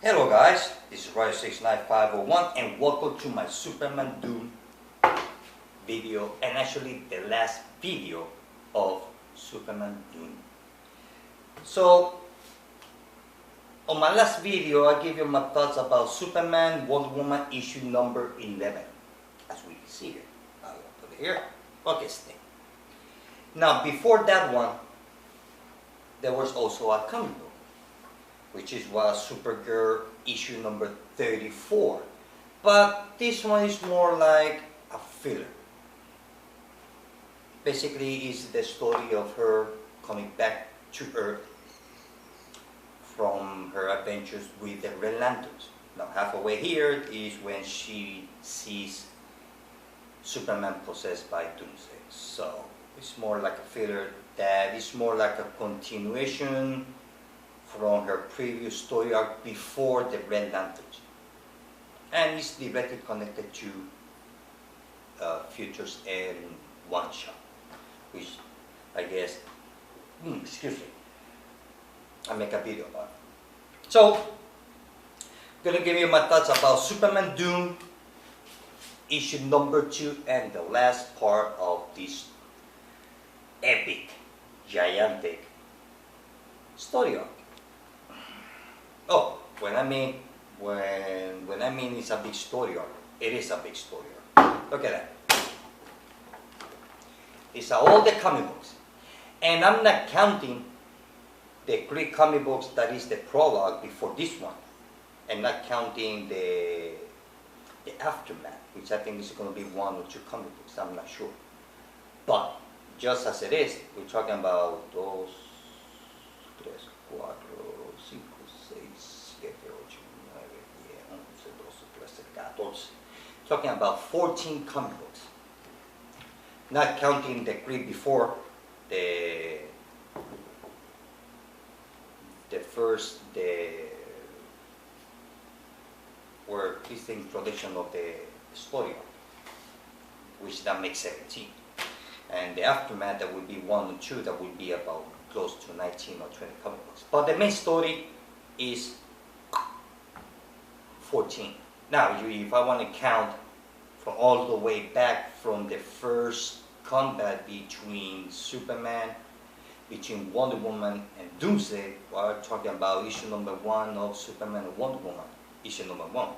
Hello guys, this is Roy69501 and welcome to my Superman Doom video, and actually the last video of Superman Doom. So on my last video I gave you my thoughts about Superman Wonder Woman issue number 11, as we can see here. I'll put it here. Okay, stay. Now before that one there was also a comic book, which was Supergirl issue number 34. But this one is more like a filler. Basically, it's the story of her coming back to Earth from her adventures with the Red Lanterns. Now, halfway here is when she sees Superman possessed by Doomsday. So, it's more like a filler that is more like a continuation from her previous story arc before the Red Lanterns, and it's directly connected to Futures and One Shot, which I guess, excuse me, I'll make a video about it. So, I'm gonna give you my thoughts about Superman Doom issue number 2 and the last part of this epic, gigantic story arc. Oh, when I mean it's a big story arc, it is a big story arc. Look at that. It's all the comic books, and I'm not counting the 3 comic books that is the prologue before this one, and not counting the aftermath, which I think is going to be 1 or 2 comic books. I'm not sure, but just as it is, we're talking about 2, 3, 4, 5, 6, 7, 8, 9, 10, 11, 12, 13, 14. Talking about 14 comic books. Not counting the 3 before the first, where is the introduction of the story arc, which that makes 17. And the aftermath, that would be 1 or 2, that would be about close to 19 or 20 comic books. But the main story is 14. Now, if I want to count from all the way back from the first combat between Superman, between Wonder Woman and Doomsday, we're talking about issue number 1 of Superman and Wonder Woman, issue number 1.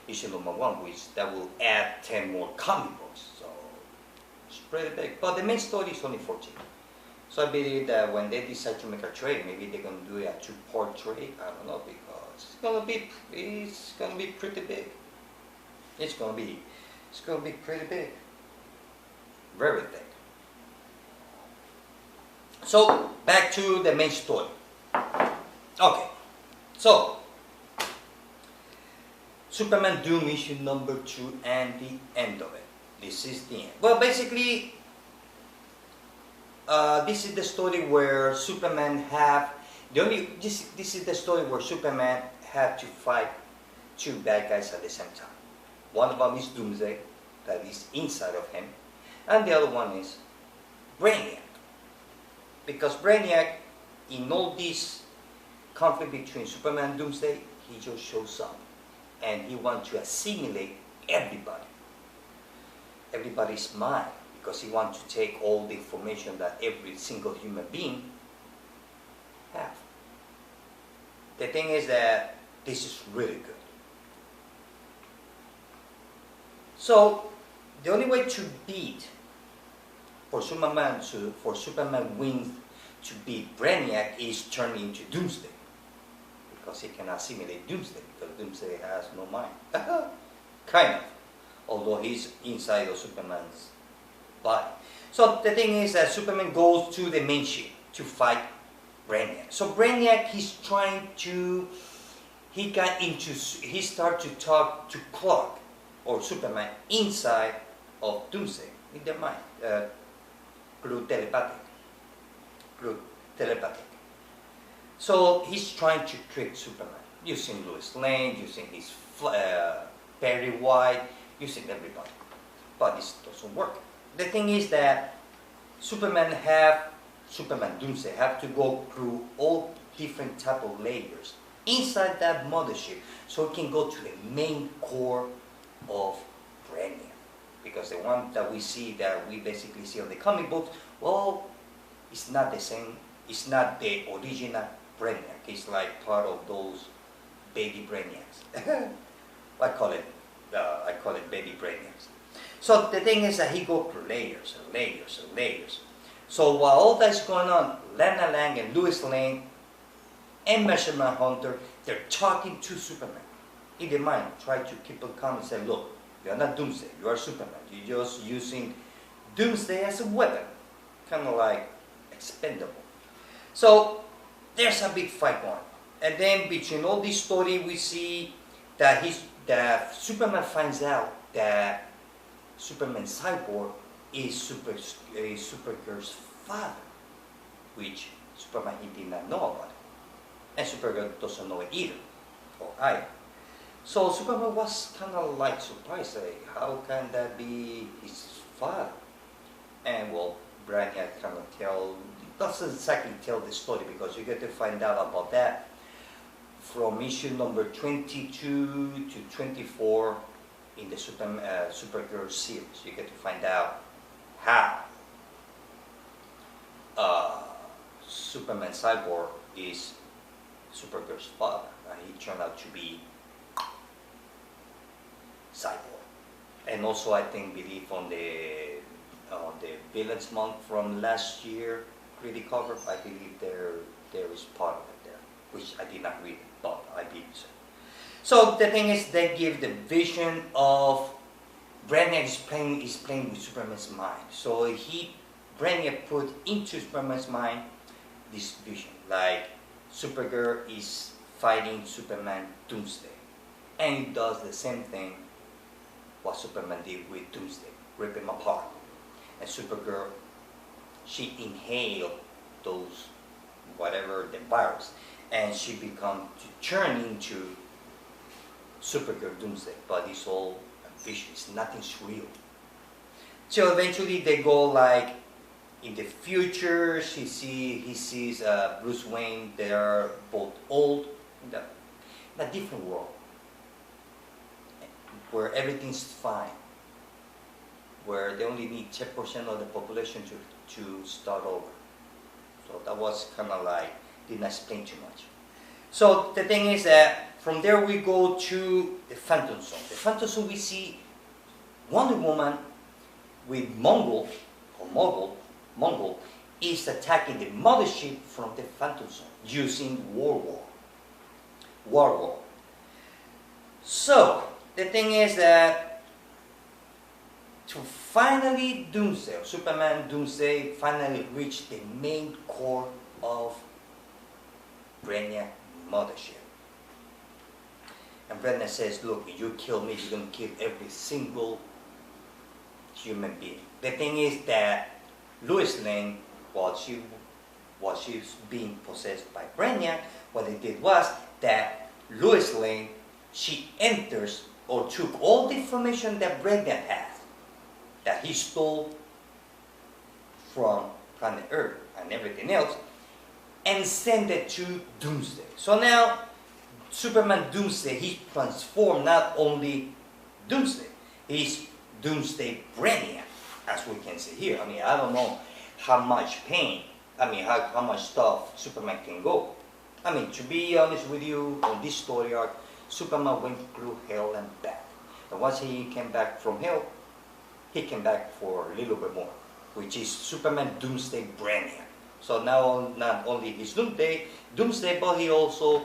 Issue number 1, which that will add 10 more comic books. So it's pretty big. But the main story is only 14. So I believe that when they decide to make a trade, maybe they're going to do a 2-part trade. I don't know, because it's going to be pretty big. It's going to be pretty big. Very big. So back to the main story. Okay. So Superman Doom issue number 2 and the end of it. This is the end. Well, basically, this is the story where Superman this is the story where Superman had to fight 2 bad guys at the same time. One of them is Doomsday, that is inside of him, and the other one is Brainiac. Because Brainiac, in all this conflict between Superman and Doomsday, he just shows up, and he wants to assimilate everybody. Everybody's mind, because he wants to take all the information that every single human being have. The thing is that this is really good. So the only way to beat, for Superman wins to beat Brainiac, is turning into Doomsday, because he can assimilate Doomsday, because Doomsday has no mind. Kind of, although he's inside of Superman's body. So the thing is that Superman goes to the main ship to fight Brainiac. So Brainiac, he started to talk to Clark, or Superman, inside of Doomsday, in their mind, through telepathic. So he's trying to trick Superman, using Lois Lane, using his Perry White, using everybody. But this doesn't work. The thing is that Superman Doomsday have to go through all different type of layers inside that mothership so it can go to the main core of Brainiac. Because the one that we see, that we basically see on the comic books, well, it's not the same, it's not the original Brainiac. It's like part of those baby Brainiacs. I call it baby Brainiacs. So the thing is that he goes through layers and layers and layers. So while all that's going on, Lana Lang and Lois Lane and Measurement Hunter, they're talking to Superman. In their mind, try to keep it calm and say, look, you're not Doomsday, you are Superman. You're just using Doomsday as a weapon. Kind of like expendable. So there's a big fight going on. And then between all this story, we see that Superman finds out that Superman Cyborg is Supergirl's father, which Superman he did not know about it. And Supergirl doesn't know it either, or either. So Superman was kind of like surprised, like, how can that be his father? And well, Brainiac kind of doesn't exactly tell the story, because you get to find out about that from issue number 22 to 24 in the Supergirl series. You get to find out how Superman Cyborg is Supergirl's father. He turned out to be Cyborg. And also, I believe on the Villains Month from last year, pretty cover, I believe there is part of it there, which I did not read, but I believe so. So the thing is, they give the vision of Brainiac is playing with Superman's mind. So Brainiac put into Superman's mind this vision, like Supergirl is fighting Superman Doomsday, and it does the same thing what Superman did with Doomsday, rip him apart. And Supergirl, she inhaled those, whatever, the virus, and she become to turn into Supergirl Doomsday, but it's all a vision, it's nothing's real. So eventually they go like in the future. He sees Bruce Wayne. They are both old in a different world where everything's fine, where they only need 10% of the population to start over. So that was kind of like, didn't explain too much. So the thing is that from there we go to the Phantom Zone. The Phantom Zone, we see Wonder Woman with Mongol is attacking the mothership from the Phantom Zone using Warwall. So the thing is that to finally Superman Doomsday finally reach the main core of Brainiac mothership. And Brainiac says, look, if you kill me, you're going to kill every single human being. The thing is that Lois Lane, while she's being possessed by Brainiac, what they did was that Lois Lane, she enters or took all the information that Brainiac has, that he stole from planet Earth and everything else, and send it to Doomsday. So now, Superman Doomsday, he transformed not only Doomsday, he's Doomsday Brainiac, as we can see here. I mean, I don't know how much pain, how much stuff Superman can go. I mean, to be honest with you, on this story arc, Superman went through hell and back. And once he came back from hell, he came back for a little bit more, which is Superman Doomsday Brainiac. So now, not only he's Doomsday, but he also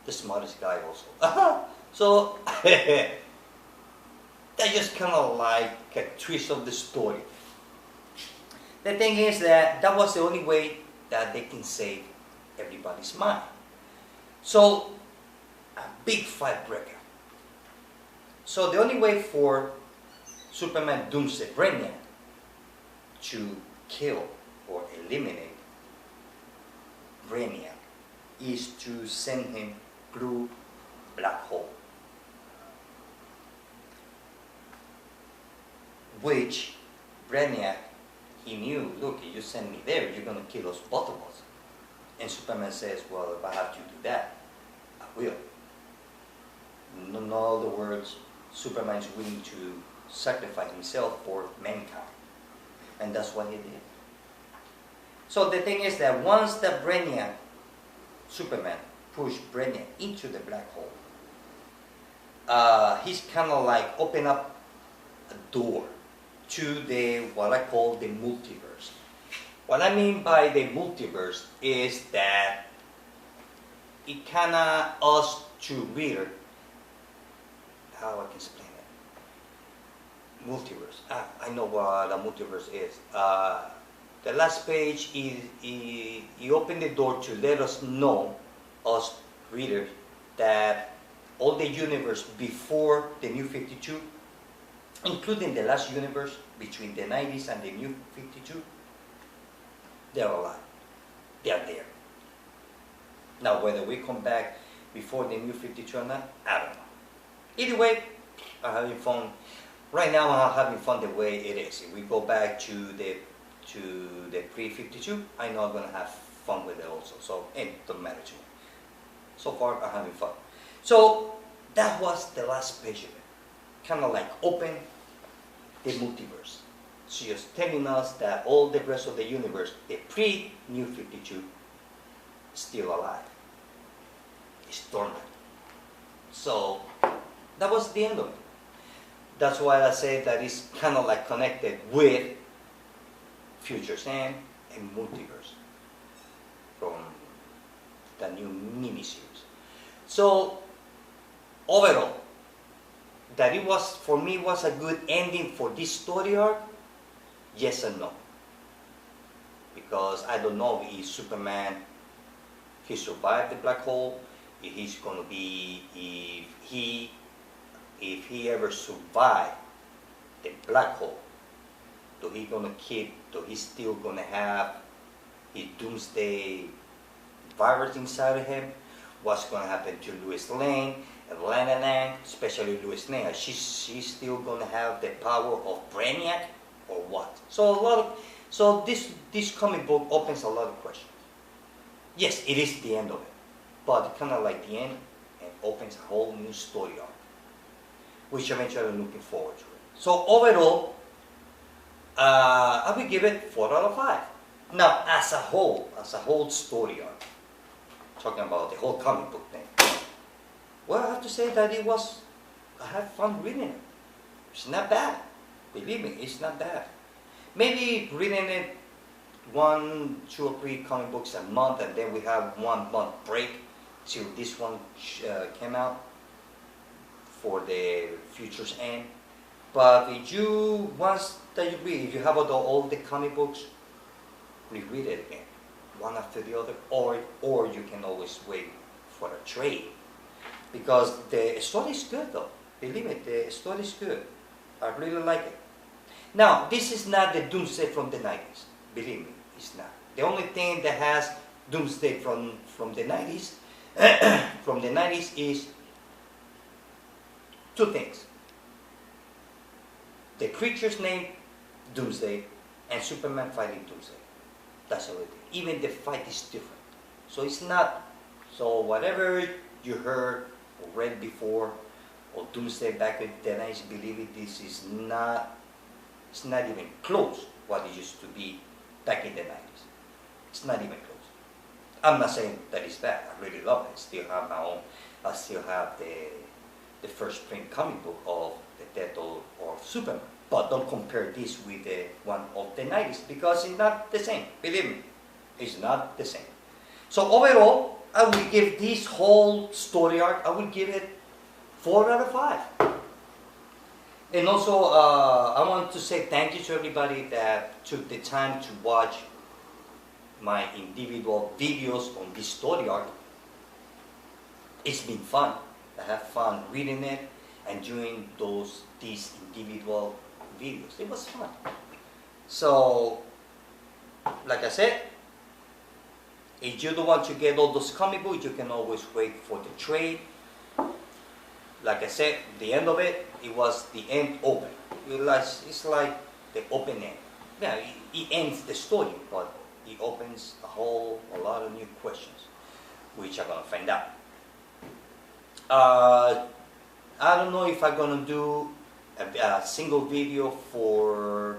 the smartest guy also. So, that just kind of like a twist of the story. The thing is that was the only way that they can save everybody's mind. So, a big fight breaker. So the only way for Superman Doomsday Brainiac to kill or eliminate Brainiac is to send him through black hole, which Brainiac, he knew, look, if you send me there, you're going to kill us, both of us. And Superman says, well, if I have to do that, I will. In other words, Superman is willing to sacrifice himself for mankind. And that's what he did. So the thing is that once the Brainiac, Superman, pushed Brainiac into the black hole, he's kind of like open up a door to the, what I call the multiverse. What I mean by the multiverse is that it kind of us to reader, how I can explain it. Multiverse. I know what a multiverse is. The last page is he opened the door to let us know, us readers, that all the universe before the New 52, including the last universe between the 90s and the New 52, they're alive. They're there. Now, whether we come back before the New 52 or not, I don't know. Either way, I'm having fun. Right now, I'm having fun the way it is. If we go back to the pre-52, I know I'm going to have fun with it also. So it doesn't matter to me. So far, I'm having fun. So that was the last page of it. Kind of like open the multiverse. So just telling us that all the rest of the universe, the pre-New 52, is still alive. It's dormant. So that was the end of it. That's why I say that it's kind of like connected with Future's End and Multiverse from the new miniseries. So overall, that it was, for me, was a good ending for this story arc. Yes and no. Because I don't know if Superman, he survived the black hole, if he's going to be, if he ever survived the black hole, do he going to keep, do he still going to have his Doomsday virus inside of him? What's going to happen to Lois Lane and Lana, especially Lois Lane? She's still going to have the power of Brainiac, or what? So this comic book opens a lot of questions. Yes, it is the end of it, but kind of like the end, and opens a whole new story arc, which eventually I'm looking forward to it. So overall, I will give it 4 out of 5. Now, as a whole story arc, talking about the whole comic book thing, well, I have to say that I had fun reading it. It's not bad. Believe me, it's not bad. Maybe reading it 1, 2, or 3 comic books a month, and then we have 1 month break till this one came out for the Future's End. But if you, once that you read, if you have all the comic books, reread it again, one after the other, or you can always wait for a trade. Because the story is good though. Believe me, the story is good. I really like it. Now, this is not the Doomsday from the 90s. Believe me, it's not. The only thing that has Doomsday from the 90s, from the 90s is 2 things. The creature's name, Doomsday, and Superman fighting Doomsday. That's the only thing. Even the fight is different. So it's not, so whatever you heard or read before, or Doomsday back in the 90s, believe it, this is not, it's not even close what it used to be back in the 90s. It's not even close. I'm not saying that it's bad. I really love it. I still have my own, I still have the first print comic book of the death of Superman. But don't compare this with the one of the 90s, because it's not the same. Believe me, it's not the same. So overall, I will give this whole story arc, I will give it 4 out of 5. And also, I want to say thank you to everybody that took the time to watch my individual videos on this story arc. It's been fun. I have fun reading it and doing these individual videos. It was fun. So, like I said, if you don't want to get all those comic books, you can always wait for the trade. Like I said, the end of it, it was the end open. It's like the open end. Yeah, it ends the story, but it opens a lot of new questions, which I'm going to find out. I don't know if I'm gonna do a single video for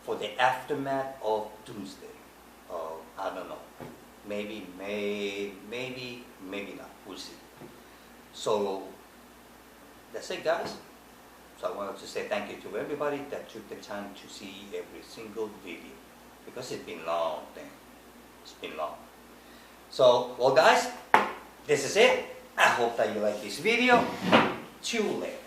the aftermath of Doomsday. I don't know. Maybe, maybe not. We'll see. So that's it, guys. So I wanted to say thank you to everybody that took the time to see every single video, because it's been long thing. It's been long. So, well, guys, this is it. I hope that you like this video. See you later.